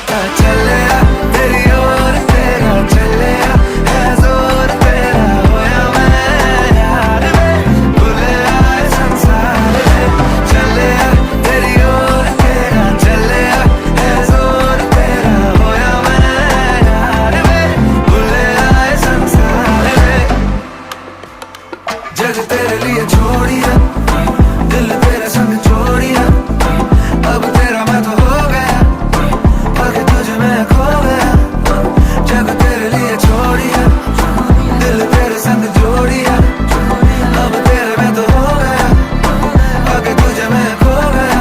पता चलिया तेरी ओर तेरा चलिया है जोर तेरा होया मैं यार में भूले आए संसार में चलिया तेरी ओर तेरा चलिया है जोर तेरा होया मैं यार में भूले आए संसार में जग तेरे लिए छोड़िया